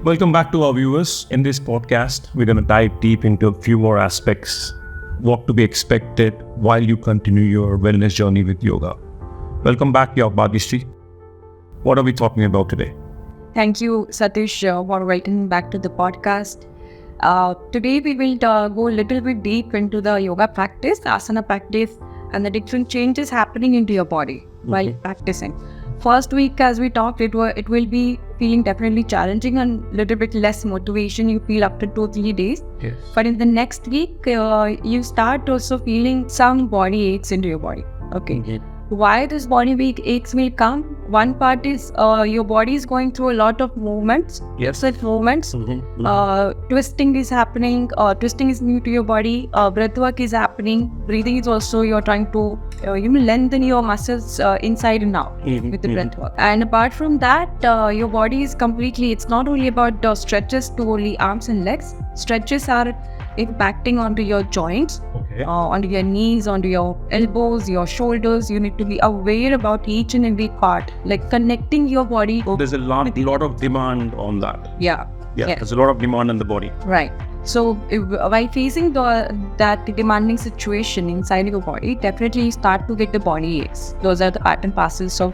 Welcome back to our viewers. In this podcast, we're going to dive deep into a few more aspects, what to be expected while you continue your wellness journey with yoga. Welcome back, Bhagishri. What are we talking about today? Thank you, Satish, for welcoming back to the podcast. Today, we will go a little bit deep into the yoga practice, asana practice, and the different changes happening into your body while practicing. First week, as we talked, it will be feeling definitely challenging and a little bit less motivation you feel after 2-3 days. Yes. But in the next week, you start also feeling some body aches into your body. Okay. Why this body aches will come? One part is your body is going through a lot of movements. Yes. Such movements. Twisting is happening. Twisting is new to your body. Breath work is happening. Breathing is also, you're trying to lengthen your muscles inside and out with the breath work. And apart from that, your body is completely, it's not only about the stretches to only arms and legs. Stretches are impacting onto your joints, onto your knees, onto your elbows, your shoulders. You need to be aware about each and every part, like connecting your body. There's a lot of demand on that. Yeah. There's a lot of demand on the body. Right. So while facing that demanding situation inside your body, definitely you start to get the body aches. Those are the part and parcels of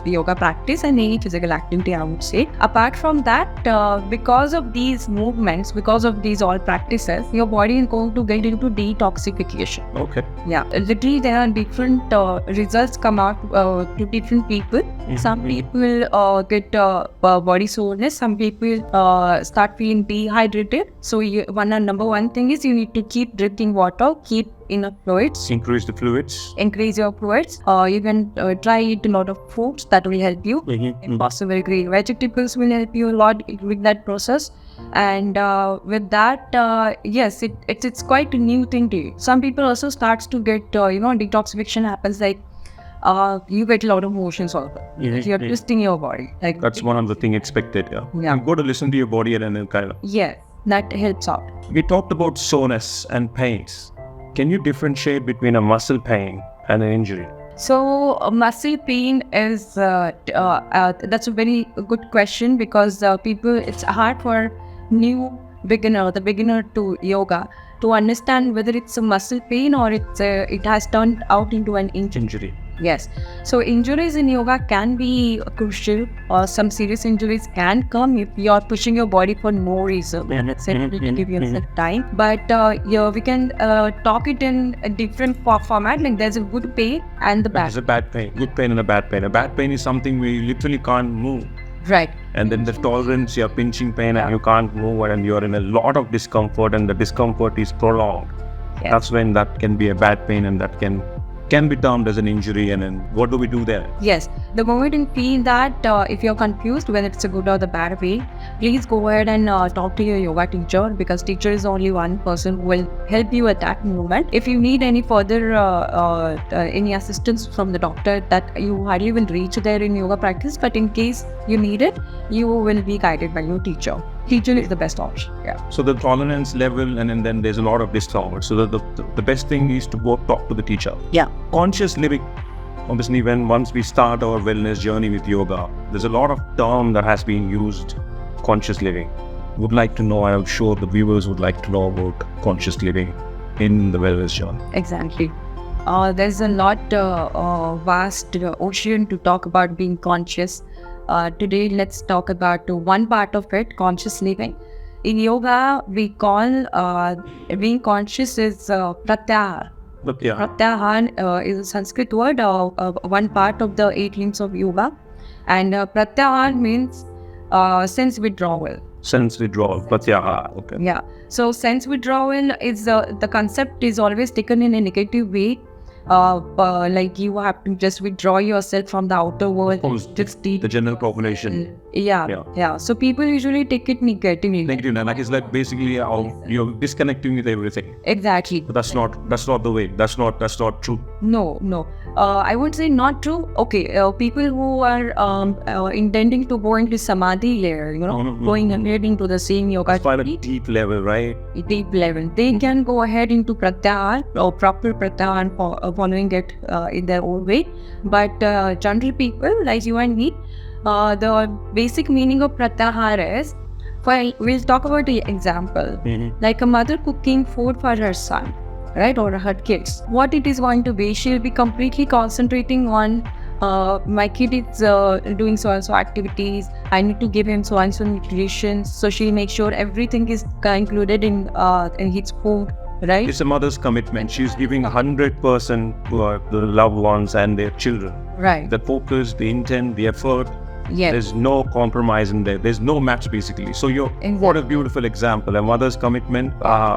yoga practice and any physical activity, I would say. Apart from that, because of these movements, because of these all practices, your body is going to get into detoxification. Okay. Yeah. Literally, there are different results come out to different people. Some people get body soreness. Some people start feeling dehydrated. So number one thing is you need to keep drinking water, keep enough fluids. Increase the fluids. Increase your fluids. You can try eat a lot of fruits that will help you. Possible green vegetables will help you a lot with that process. And with that, yes, it's quite a new thing to you. Some people also starts to get detoxification happens like. You get a lot of motions also. You're twisting your body. Like that's one of the things expected. Yeah. You've got to listen to your body and then kind of. Yes, that helps out. We talked about soreness and pains. Can you differentiate between a muscle pain and an injury? So muscle pain is that's a very good question because it's hard for the beginner to yoga to understand whether it's a muscle pain or it has turned out into an injury. Yes. So injuries in yoga can be crucial, or some serious injuries can come if you are pushing your body for no reason. Let's say give yourself time. But we can talk it in a different format. Like there's a good pain and the bad. There's a bad pain, good pain and a bad pain. A bad pain is something we literally can't move. Right. And then the tolerance, you're pinching pain and you can't move and you're in a lot of discomfort and the discomfort is prolonged. Yes. That's when that can be a bad pain and that can be termed as an injury. And then what do we do there? Yes, the moment you feel that if you're confused whether it's a good or the bad way, please go ahead and talk to your yoga teacher because teacher is only one person who will help you at that moment. If you need any further any assistance from the doctor, that you hardly will reach there in yoga practice, but in case you need it, you will be guided by your teacher. Teacher is the best option. Yeah. So the tolerance level and then there's a lot of discomfort. So the best thing is to go talk to the teacher. Yeah. Conscious living. Obviously, once we start our wellness journey with yoga, there's a lot of term that has been used. Conscious living. Would like to know. I'm sure the viewers would like to know about conscious living in the wellness journey. Exactly. There's a lot vast ocean to talk about being conscious. Today, let's talk about one part of it, conscious living. In yoga, we call being conscious is pratyahara. Pratyahara is a Sanskrit word, one part of the 8 limbs of yoga. And pratyahara means sense withdrawal. Sense withdrawal, pratyahara. Okay. Yeah. So sense withdrawal is the concept is always taken in a negative way. Like you have to just withdraw yourself from the outer world. The general population. Yeah. So people usually take it negatively. Like it's like basically you're disconnecting with everything. Exactly. But that's not the way. That's not true. No. I would say not true. Okay. People who are intending to go into samadhi layer, going ahead into the same yoga. It's quite a deep level, right? Deep level. They can go ahead into pratyahara or proper pratyahara following it in their own way. But general people like you and me, The basic meaning of pratyahara is, we'll talk about the example, like a mother cooking food for her son, right, or her kids. What it is going to be, she'll be completely concentrating on my kid is doing so and so activities. I need to give him so and so nutrition. So she'll make sure everything is included in his food, right? It's a mother's commitment. She's giving 100% to the loved ones and their children. Right. The focus, the intent, the effort. Yes. There's no compromise in there. There's no match basically. So what a beautiful example. A mother's commitment.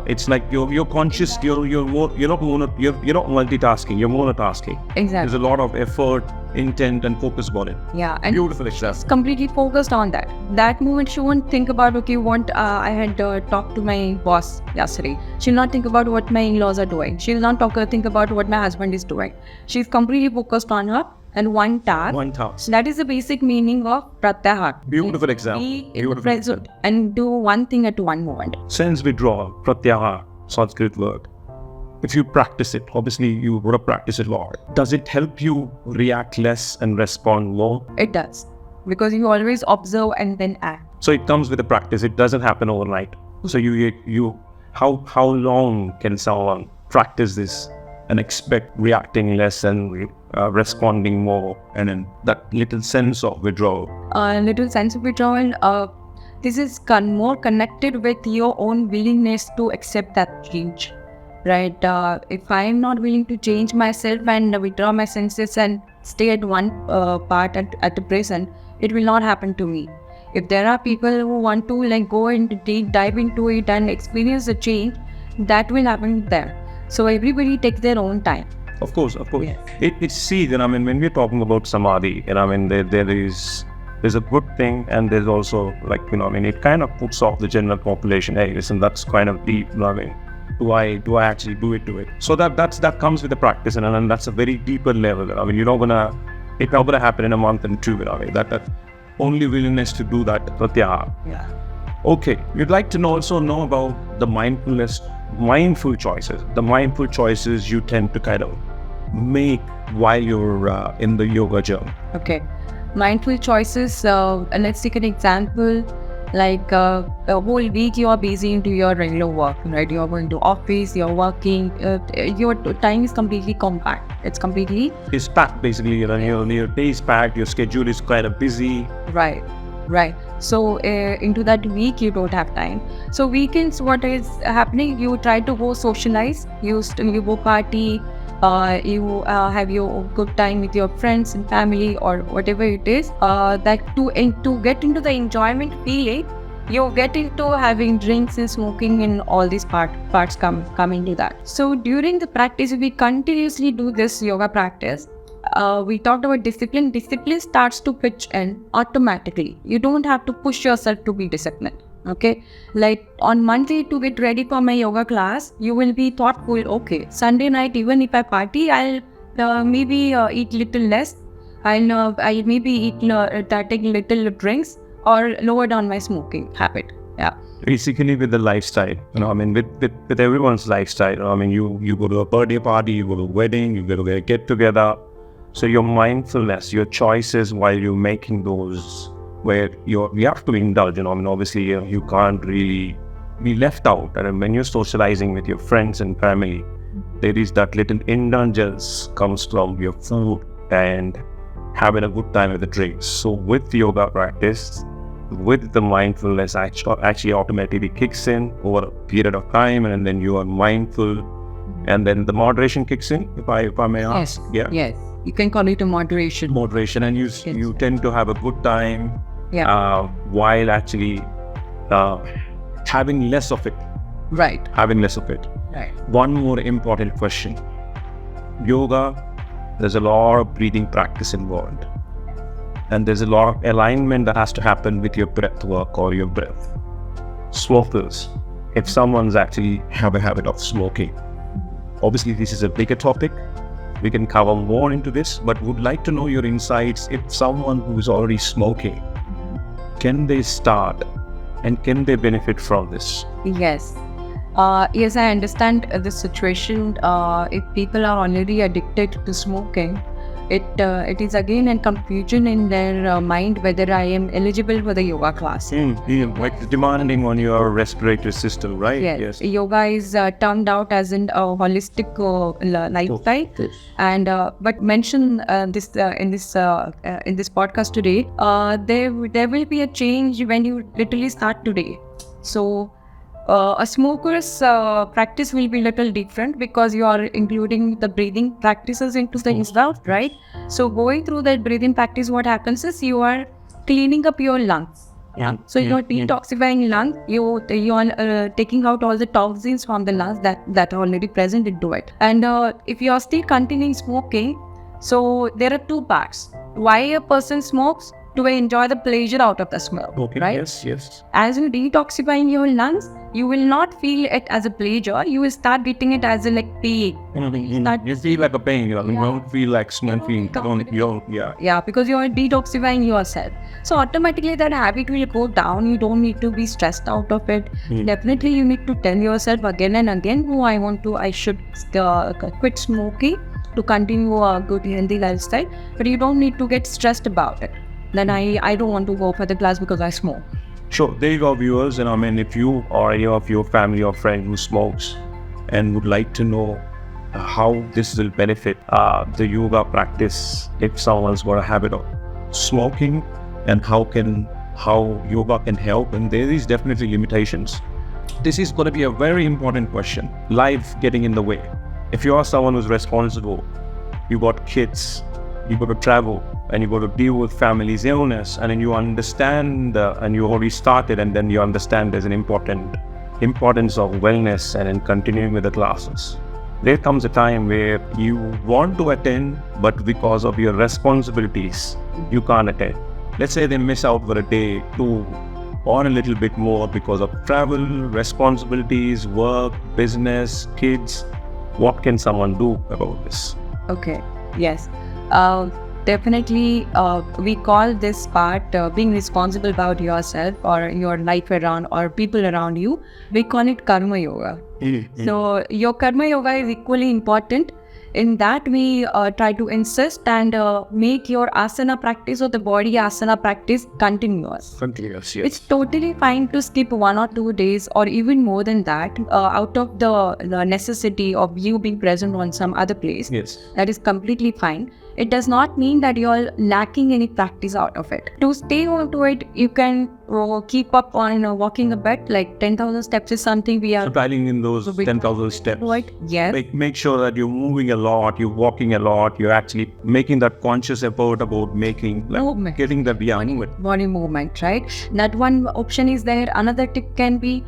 It's like you're conscious. You're not multitasking. You're monotasking. Exactly. There's a lot of effort, intent, and focus about it. Yeah. And Beautiful example. completely focused on that. That moment, she won't think about, okay, I had talked to my boss yesterday. She'll not think about what my in-laws are doing. She'll not think about what my husband is doing. She's completely focused on her and one task. One task. So that is the basic meaning of pratyahara. Beautiful example. Be in the Beautiful present and do one thing at one moment. Sense withdrawal, pratyahara, Sanskrit word. If you practice it, obviously you would have practiced it a lot. Does it help you react less and respond more? It does. Because you always observe and then act. So it comes with the practice. It doesn't happen overnight. So how long can someone practice this and expect reacting less and responding more, and then that little sense of withdrawal? Little sense of withdrawal. This is more connected with your own willingness to accept that change, right? If I am not willing to change myself and withdraw my senses and stay at one part at the present, it will not happen to me. If there are people who want to go into dive into it and experience the change, that will happen there. So everybody takes their own time. Of course. Yes. It's when we're talking about samadhi, there's a good thing, and there's also it kind of puts off the general population. Hey, listen, that's kind of deep. Do I actually do it? So that comes with the practice, and that's a very deeper level. It's not gonna happen in a month and two. That only willingness to do that pratyahara. Yeah. Okay, we'd like to also know about the mindful choices. The mindful choices you tend to kind of make while you're in the yoga journey. Okay. Mindful choices. Let's take an example. Like a whole week you are busy into your regular work, right? You're going to office, you're working, your time is completely compact. It's packed basically, your day is packed, your schedule is kind of busy. Right. So into that week you don't have time. So weekends, what is happening? You try to go socialize, you go party, you have your good time with your friends and family or whatever it is. That to get into the enjoyment feeling, you get into having drinks and smoking, and all these parts come into that. So during the practice, if we continuously do this yoga practice, we talked about discipline. Discipline starts to pitch in automatically. You don't have to push yourself to be disciplined. Okay, like on Monday to get ready for my yoga class, you will be thoughtful. Okay, Sunday night, even if I party, I'll maybe eat little less. I'll maybe take little drinks or lower down my smoking habit. Yeah. Basically, with the lifestyle, with everyone's lifestyle. You go to a birthday party, you go to a wedding, you go to a get together. So your mindfulness, your choices while you're making those, where you have to indulge. Obviously you can't really be left out. And when you're socializing with your friends and family, there is that little indulgence comes from your food and having a good time with the drinks. So with yoga practice, with the mindfulness, actually automatically kicks in over a period of time, and then you are mindful, and then the moderation kicks in. If I may ask, Yes. You can call it a moderation. And you tend to have a good time. Yeah. While actually having less of it. Right. Right. One more important question. Yoga, there's a lot of breathing practice involved. And there's a lot of alignment that has to happen with your breath work or your breath. Smokers, if someone's actually have a habit of smoking, obviously this is a bigger topic. We can cover more into this, but would like to know your insights. If someone who is already smoking, can they start and can they benefit from this? Yes. Yes, I understand the situation. If people are already addicted to smoking, it is again a confusion in their mind whether I am eligible for the yoga class. Like demanding on your respiratory system, right? Yes. Yoga is termed out as a holistic lifestyle, and but mention this in this podcast today. There will be a change when you literally start today. So. A smoker's practice will be little different because you are including the breathing practices into the yoga, right? So going through that breathing practice, what happens is you are cleaning up your lungs. So you're detoxifying lungs. You are taking out all the toxins from the lungs that are already present into it. And if you are still continuing smoking, so there are two parts. Why a person smokes? To enjoy the pleasure out of the smoke, right? Yes. As you detoxifying your lungs, you will not feel it as a pleasure. You will start getting it as a pain. You feel like a pain. You don't feel like smoking. Yeah, because you are detoxifying yourself. So automatically that habit will go down. You don't need to be stressed out of it. Definitely, you need to tell yourself again and again, I should quit smoking to continue a good healthy lifestyle. But you don't need to get stressed about it. Then I don't want to go for the class because I smoke. Sure, there you go, viewers. And if you or any of your family or friend who smokes and would like to know how this will benefit the yoga practice if someone's got a habit of smoking, and how yoga can help, and there is definitely limitations. This is going to be a very important question. Life getting in the way. If you are someone who's responsible, you got kids, you got to travel, and you got to deal with family's illness, and then you understand, and you already started, and then you understand there's an importance of wellness and in continuing with the classes. There comes a time where you want to attend, but because of your responsibilities, you can't attend. Let's say they miss out for a day, two, or a little bit more because of travel, responsibilities, work, business, kids. What can someone do about this? Okay, yes. Definitely, we call this part being responsible about yourself or your life around or people around you. We call it karma yoga. So your karma yoga is equally important. In that, we try to insist and make your asana practice or the body asana practice continuous. Yes. It's totally fine to skip 1 or 2 days or even more than that out of the necessity of you being present on some other place. Yes. That is completely fine. It does not mean that you're lacking any practice out of it. To stay on to it, you can keep up on walking a bit, like 10,000 steps is something we are... So dialing in those 10,000 steps. Right? Yes. Make sure that you're moving a lot, you're walking a lot, you're actually making that conscious effort about movement. Getting that body movement, right? That one option is there. Another tip can be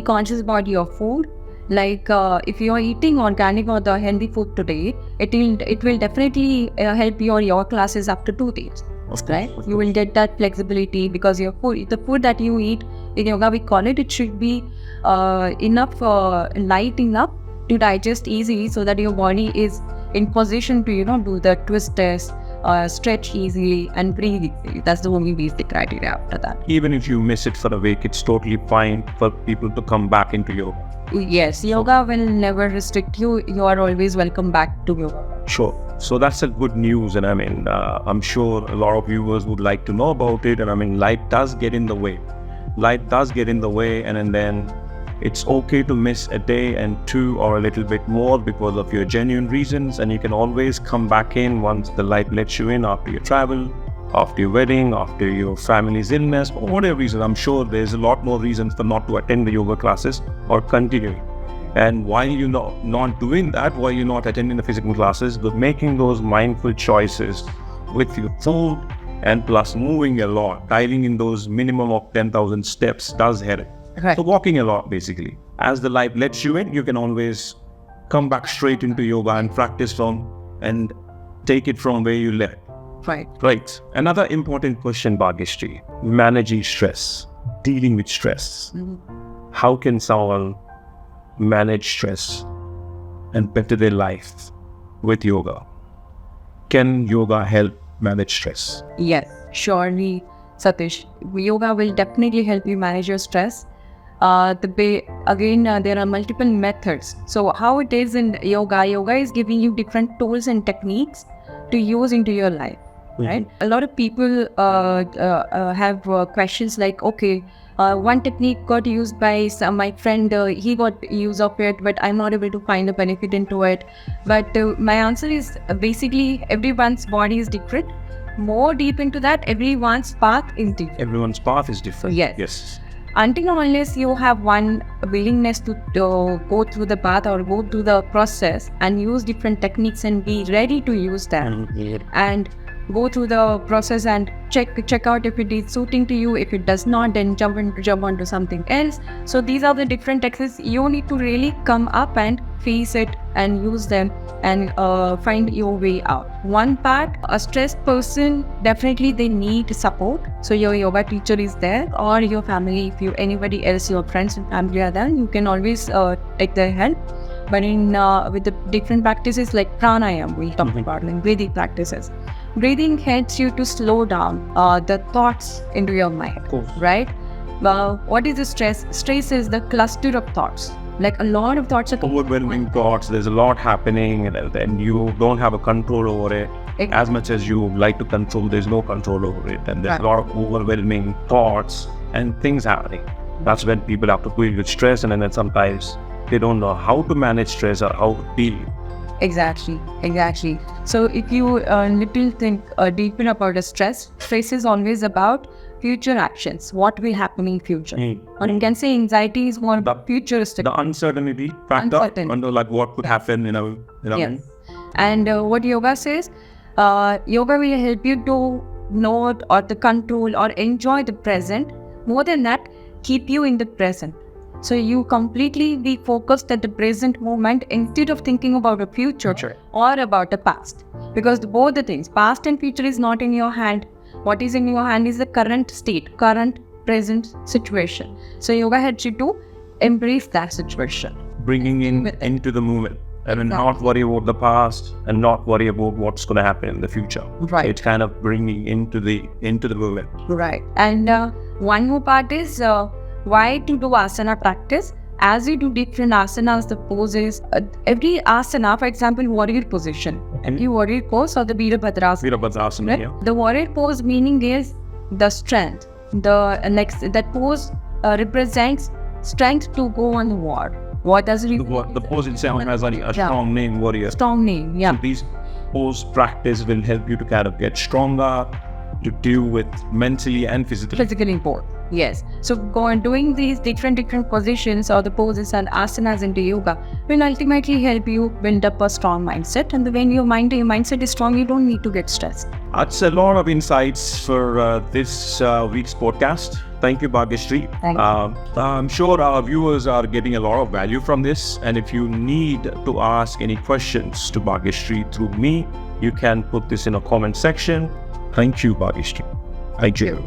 conscious about your food. Like if you are eating organic or the healthy food today, it will definitely help your yoga classes after 2 days. Right? You will get that flexibility because the food that you eat in yoga, we call it should be enough light enough to digest easily, so that your body is in position to do the twist test, stretch easily and breathe easily. That's the only basic criteria after that. Even if you miss it for a week, it's totally fine for people to come back into yoga. Yes, yoga will never restrict you. You are always welcome back to yoga. Sure. So that's a good news, and I'm sure a lot of viewers would like to know about it. And life does get in the way. And then it's okay to miss a day and two or a little bit more because of your genuine reasons, and you can always come back in once the life lets you in after your travel, after your wedding, after your family's illness, for whatever reason. I'm sure there's a lot more reasons for not to attend the yoga classes or continuing. And while you're not doing that, while you're not attending the physical classes, but making those mindful choices with your food and plus moving a lot, dialing in those minimum of 10,000 steps does help. Right. So walking a lot, basically. As the life lets you in, you can always come back straight into yoga and practice from and take it from where you left. Right. Another important question, Bhagyashree, managing stress, dealing with stress. Mm-hmm. How can someone manage stress and better their life with yoga? Can yoga help manage stress? Yes, surely, Satish. Yoga will definitely help you manage your stress. There are multiple methods. So how it is in yoga is giving you different tools and techniques to use into your life, right? A lot of people have questions like, okay, one technique got used by my friend, he got use of it, but I'm not able to find a benefit into it. But my answer is basically everyone's body is different. More deep into that, everyone's path is different. Everyone's path is different. Yes. Until or unless you have one willingness to go through the path or go through the process and use different techniques and be ready to use them and go through the process and check out if it is suiting to you. If it does not, then jump onto something else. So these are the different techniques. You need to really come up and face it and use them and find your way out. One part, a stressed person, definitely they need support. So your yoga teacher is there, or your family, if you anybody else, your friends and family are there, you can always take their help. But in with the different practices like pranayama, we talk about like breathing practices. Breathing helps you to slow down the thoughts into your mind, right? What is the stress? Stress is the cluster of thoughts. Like a lot of thoughts are overwhelming thoughts. There's a lot happening, and you don't have a control over it. As much as you like to control, there's no control over it, and there's a lot of overwhelming thoughts and things happening. That's when people have to deal with stress, and then sometimes they don't know how to manage stress or how to deal. Exactly. So if you little think deeper about the stress is always about future actions, what will happen in future. Or you can say anxiety is more about futuristic. The uncertainty factor, like what could happen, Yes. And what yoga says, yoga will help you to know or to control or enjoy the present. More than that, keep you in the present. So you completely be focused at the present moment instead of thinking about the future or about the past. Because both the things, past and future, is not in your hand. What is in your hand is the current state, current present situation. So yoga helps you to embrace that situation. Bringing into the moment. And not worry about the past and not worry about what's going to happen in the future. Right. So it's kind of bringing into the moment. Right. And one more part is why to do asana practice. As you do different asanas, the poses, every asana, for example, warrior position, every warrior pose or the Virabhadrasana, The warrior pose meaning is the strength. That pose represents strength to go on the war. What does it? The pose itself has a strong name, warrior. Strong name, yeah. So these pose practice will help you to kind of get stronger, to deal with mentally and physically. Physically both, yes. So doing these different positions or the poses and asanas into yoga will ultimately help you build up a strong mindset. And when your mindset is strong, you don't need to get stressed. That's a lot of insights for this week's podcast. Thank you, Bhagyashree. Thank you. I'm sure our viewers are getting a lot of value from this. And if you need to ask any questions to Bhagyashree through me, you can put this in a comment section. Thank you, Bhagyashree. Thank you.